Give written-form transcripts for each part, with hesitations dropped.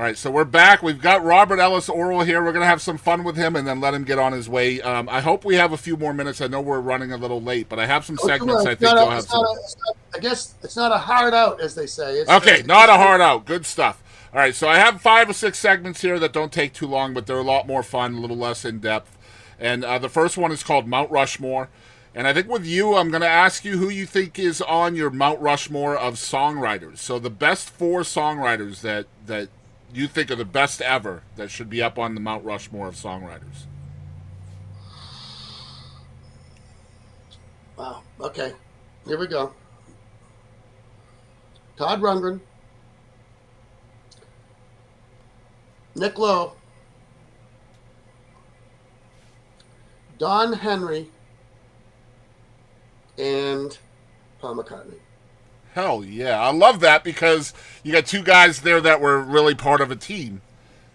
right, so we're back. We've got Robert Ellis Orrall here. We're going to have some fun with him and then let him get on his way. I hope we have a few more minutes. I know we're running a little late, but I have some segments I think you'll have some. I guess it's not a hard out, as they say. Okay, not a hard out. Good stuff. All right, so I have 5 or 6 segments here that don't take too long, but they're a lot more fun, a little less in depth. And the first one is called Mount Rushmore. And I think with you, I'm going to ask you who you think is on your Mount Rushmore of songwriters. So the best 4 songwriters that you think are the best ever that should be up on the Mount Rushmore of songwriters. Wow. Okay. Here we go. Todd Rundgren, Nick Lowe, Don Henry, and Paul McCartney. Hell yeah. I love that because you got 2 guys there that were really part of a team.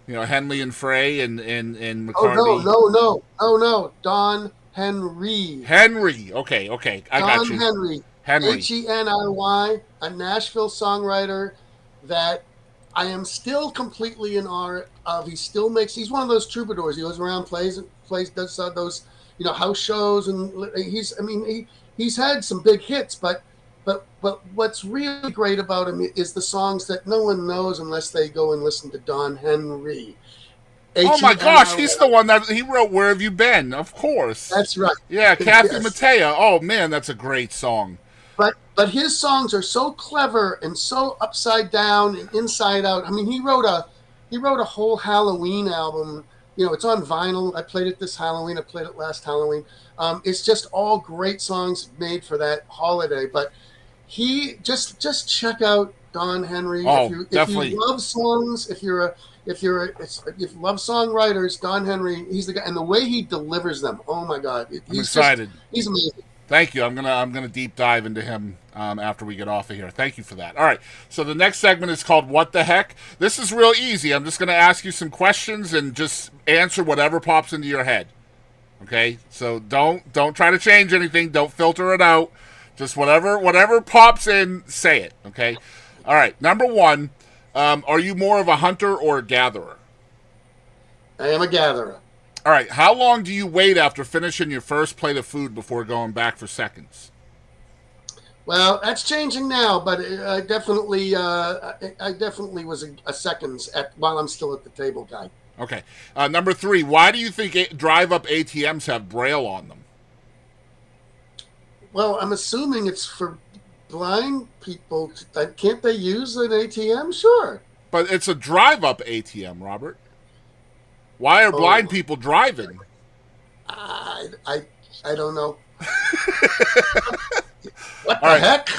You know, Henley and Frey and McCartney. Oh, no. Don Henry. Henry. Okay. I got you. Don Henry. Henry, a Nashville songwriter that I am still completely in awe of. He's one of those troubadours. He goes around, plays, does those, house shows, and he's had some big hits, but what's really great about him is the songs that no one knows unless they go and listen to Don Henry. Oh my gosh, he's the one that he wrote "Where Have You Been?" Of course. That's right. Yeah, Kathy Mattea. Oh man, that's a great song. But his songs are so clever and so upside down and inside out. I mean, he wrote a whole Halloween album. It's on vinyl. I played it this Halloween. I played it last Halloween. It's just all great songs made for that holiday. But he just check out Don Henry. Oh, if you love songs, if you love songwriters, Don Henry, he's the guy, and the way he delivers them. Oh my God, I'm excited. He's amazing. Thank you. I'm gonna deep dive into him after we get off of here. Thank you for that. All right. So the next segment is called "What the Heck." This is real easy. I'm just gonna ask you some questions and just answer whatever pops into your head. Okay. So don't try to change anything. Don't filter it out. Just whatever pops in, say it. Okay. All right. Number 1, are you more of a hunter or a gatherer? I am a gatherer. All right. How long do you wait after finishing your first plate of food before going back for seconds? Well, that's changing now, but I definitely was a seconds while I'm still at the table guy. Okay. Number 3, why do you think drive-up ATMs have Braille on them? Well, I'm assuming it's for blind people. Can't they use an ATM? Sure. But it's a drive-up ATM, Robert. Why are blind people driving? I don't know. What the heck?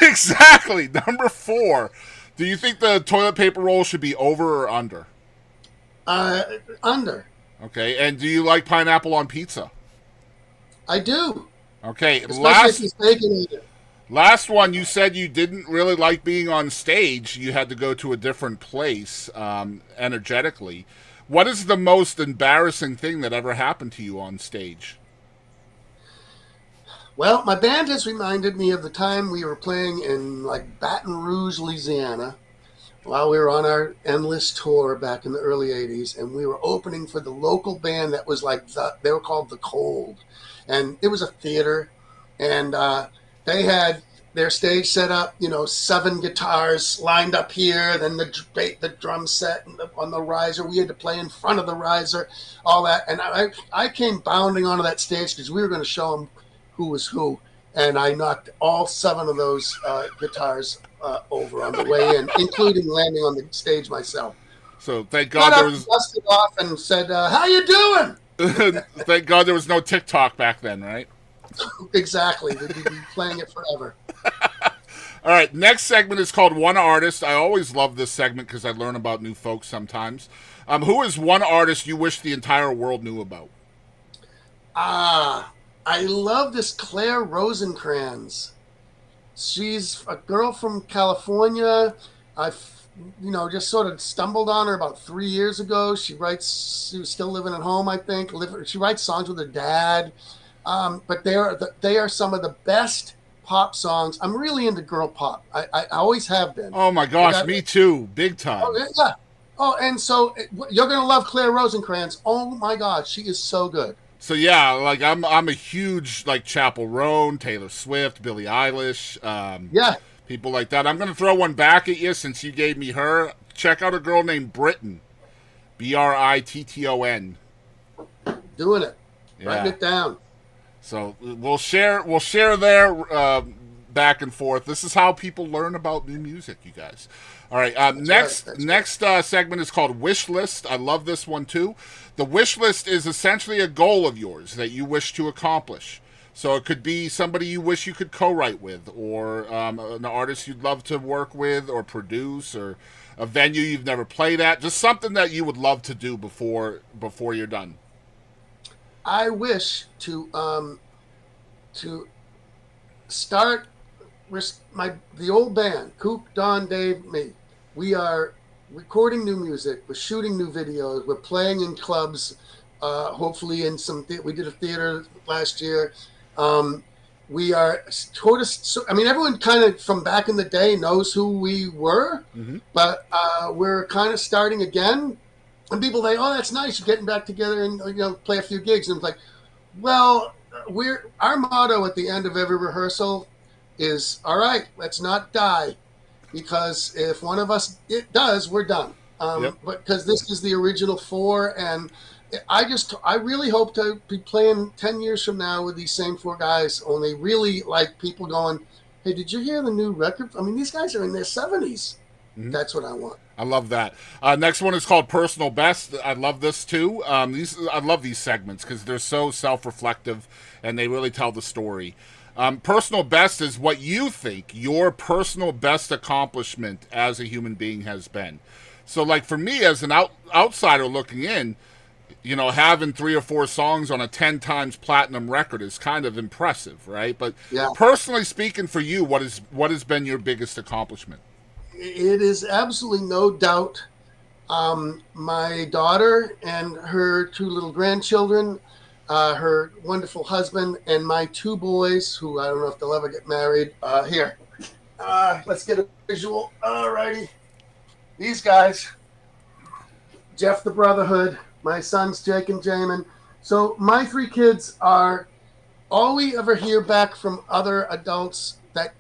Exactly. Number 4. Do you think the toilet paper roll should be over or under? Under. Okay. And do you like pineapple on pizza? I do. Okay. Especially if he's baking it. Last one, you said you didn't really like being on stage. You had to go to a different place energetically. What is the most embarrassing thing that ever happened to you on stage? Well, my band has reminded me of the time we were playing in Baton Rouge, Louisiana, while we were on our endless tour back in the early 80s, and we were opening for the local band that was they were called The Cold. And it was a theater, and they had their stage set up, 7 guitars lined up here, then the drum set on the riser. We had to play in front of the riser, all that. And I came bounding onto that stage because we were going to show them who was who. And I knocked all 7 of those guitars over on the way in, including landing on the stage myself. So thank God there was... Dusted off and said, how you doing? Thank God there was no TikTok back then, right? Exactly. We'd be playing it forever. All right, next segment is called One Artist. I always love this segment because I learn about new folks sometimes. Who is one artist you wish the entire world knew about? I love this Claire Rosencrans. She's a girl from California. Just sort of stumbled on her about 3 years ago. She was still living at home, I think. She writes songs with her dad. But they are some of the best pop songs. I'm really into girl pop. I always have been. Oh my gosh, me too, big time. Oh yeah. Oh, and so you're gonna love Claire Rosencrantz. Oh my God, she is so good. So yeah, like I'm a huge like Chapel Roan, Taylor Swift, Billie Eilish, Yeah, people like that. I'm gonna throw one back at you since you gave me her. Check out a girl named Britton, Britton. doing it, writing Yeah. it down. So we'll share there back and forth. This is how people learn about new music, you guys. All right. That's right. Next That's right. next segment is called Wish List. I love this one too. The wish list is essentially a goal of yours that you wish to accomplish. So it could be somebody you wish you could co-write with, or an artist you'd love to work with or produce, or a venue you've never played at. Just something that you would love to do before you're done. I wish to start the old band, Kook, Don, Dave, me. We are recording new music. We're shooting new videos. We're playing in clubs. Hopefully, in some we did a theater last year. Um, we are sort of. So, I mean, everyone kind of from back in the day knows who we were, Mm-hmm. but we're kind of starting again. And people say, "Oh, that's nice. You're getting back together and play a few gigs." And it's like, well, we're our motto at the end of every rehearsal is, all right, let's not die, because if one of us it does, we're done. Yep. But because this is the original four, and I really hope to be playing 10 years from now with these same four guys. Only really like people going, "Hey, did you hear the new record?" I mean, these guys are in their 70s. Mm-hmm. That's what I want. I love that. Next one is called Personal Best. I love this too. I love these segments because they're so self-reflective and they really tell the story. Personal best is what you think your personal best accomplishment as a human being has been. So, like for me, as an outsider looking in, having 3 or 4 songs on a 10 times platinum record is kind of impressive, right? But Yeah. personally speaking, for you, what has been your biggest accomplishment? It is absolutely no doubt my daughter and her two little grandchildren, her wonderful husband, and my two boys, who I don't know if they'll ever get married. Here, let's get a visual. All righty. These guys, Jeff the Brotherhood, my sons, Jake and Jamin. So my three kids are all we ever hear back from other adults that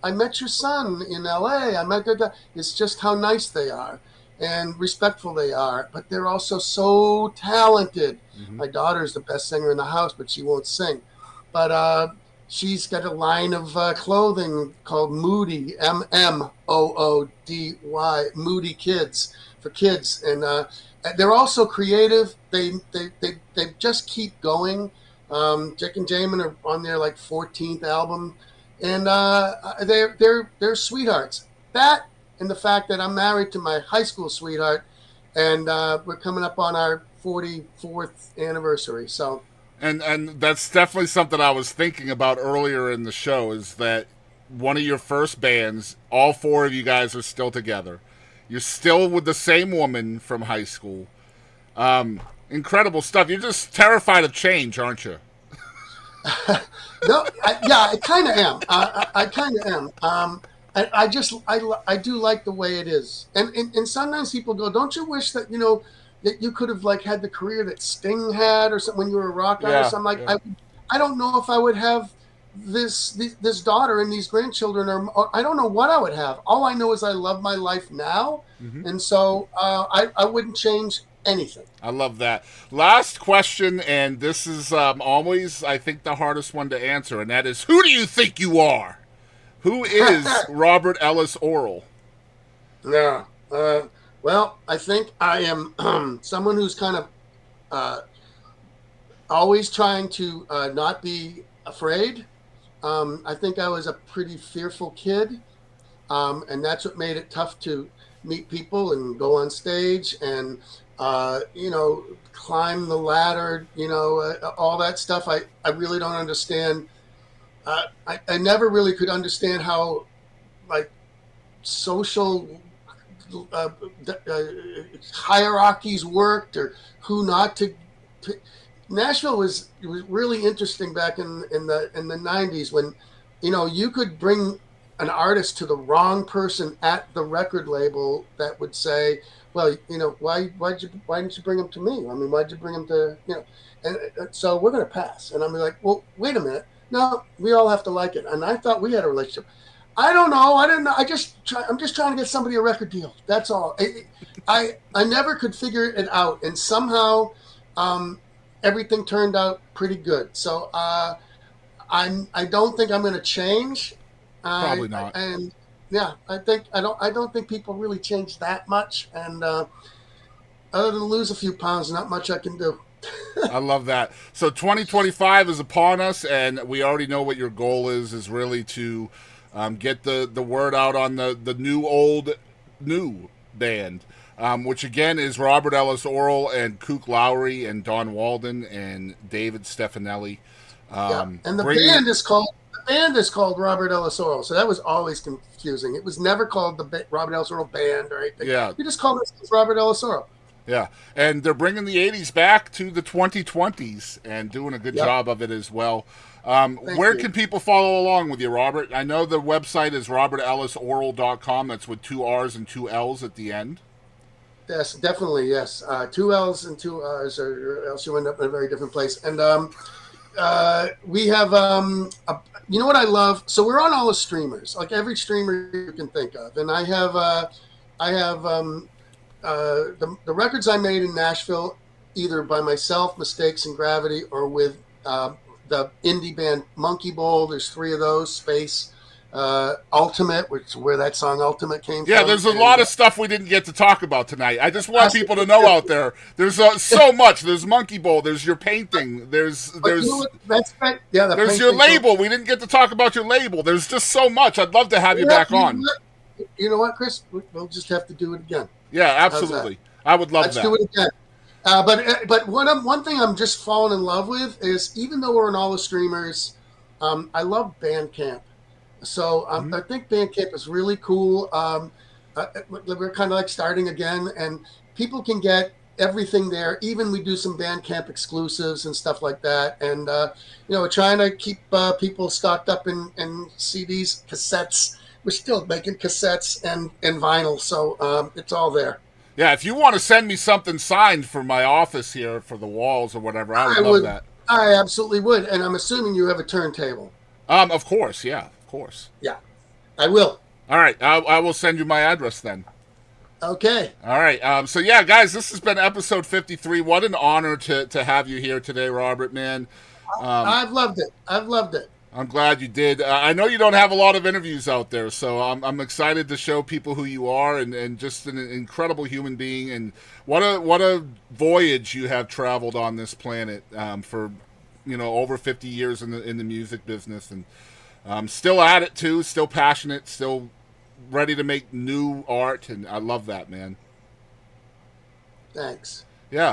I met your son in L.A. I met that. It's just how nice they are and respectful they are, but they're also so talented. Mm-hmm. My daughter's the best singer in the house, but she won't sing. But she's got a line of clothing called Moody, Mmoody, Moody Kids for kids, and they're also creative. They just keep going. Jake and Jamin are on their like 14th album, and they're sweethearts. That and the fact that I'm married to my high school sweetheart, and we're coming up on our 44th anniversary. So And that's definitely something I was thinking about earlier in the show is that one of your first bands, all four of you guys are still together. You're still with the same woman from high school. Incredible stuff. You're just terrified of change, aren't you? no, yeah, I kind of am. I kind of am. I do like the way it is, and sometimes people go, "Don't you wish that that you could have like had the career that Sting had or something when you were a rock artist?" Yeah, I'm like, yeah. I don't know if I would have this daughter and these grandchildren, or I don't know what I would have. All I know is I love my life now, Mm-hmm. and so I wouldn't change anything. I love that. Last question, and this is always, I think, the hardest one to answer, and that is, who do you think you are? Who is Robert Ellis Orrall? Yeah. Well, I think I am someone who's kind of uh, always trying to not be afraid. I think I was a pretty fearful kid, and that's what made it tough to meet people and go on stage and climb the ladder. All that stuff. I really don't understand. I never really could understand how like social uh, uh, hierarchies worked or who not to. Nashville was really interesting back in the 90s when you could bring an artist to the wrong person at the record label that would say, well, why didn't you bring him to me? I mean, why'd you bring him to, and so we're going to pass. And I'm like, well, wait a minute. No, we all have to like it. And I thought we had a relationship. I don't know. I didn't know. I'm just trying to get somebody a record deal. That's all. I never could figure it out. And somehow, everything turned out pretty good. So, I don't think I'm going to change. Probably not. And yeah, I don't think people really change that much. And other than lose a few pounds, not much I can do. I love that. So 2025 is upon us, and we already know what your goal is really to get the word out on the new band, which again is Robert Ellis Orrall and Kook Lowry and Don Walden and David Stefanelli. And the band is called Robert Ellis Orrall, so that was always confusing. It was never called the Robert Ellis Orrall Band or anything. Yeah, you just called it Robert Ellis Orrall. Yeah, and they're bringing the 80s back to the 2020s and doing a good job of it as well. Where can people follow along with you, Robert? I know the website is robertellisorrall.com. That's with 2 R's and 2 L's at the end. Yes, definitely, yes. 2 L's and 2 R's, or else you end up in a very different place. And we have, you know what I love? So we're on all the streamers, like every streamer you can think of. And I have the records I made in Nashville, either by myself, Mistakes and Gravity, or with the indie band Monkey Bowl. There's 3 of those. Space, Ultimate, which is where that song Ultimate came from. Yeah, there's a lot of stuff we didn't get to talk about tonight. I just want people to know out there. There's so much. There's Monkey Bowl. There's your painting. There's that's right. Yeah, there's your label. We didn't get to talk about your label. There's just so much. I'd love to have you back on. You know what, Chris? We'll just have to do it again. Yeah, absolutely. I would love that. Let's do it again. But one thing I'm just falling in love with is, even though we're in all the streamers, I love Bandcamp. So I think Bandcamp is really cool. We're kind of like starting again, and people can get everything there. Even we do some Bandcamp exclusives and stuff like that. And we're trying to keep people stocked up in CDs, cassettes. We're still making cassettes and vinyl, so it's all there. Yeah, if you want to send me something signed for my office here, for the walls or whatever, I would love that. I absolutely would, and I'm assuming you have a turntable. Of course, yeah, of course. Yeah, I will. All right, I will send you my address then. Okay. All right, so yeah, guys, this has been episode 53. What an honor to have you here today, Robert, man. I've loved it. I'm glad you did. I know you don't have a lot of interviews out there, so I'm excited to show people who you are, and just an incredible human being. And what a voyage you have traveled on this planet for over 50 years in the music business, and still at it too, still passionate, still ready to make new art, and I love that, man. Thanks. Yeah.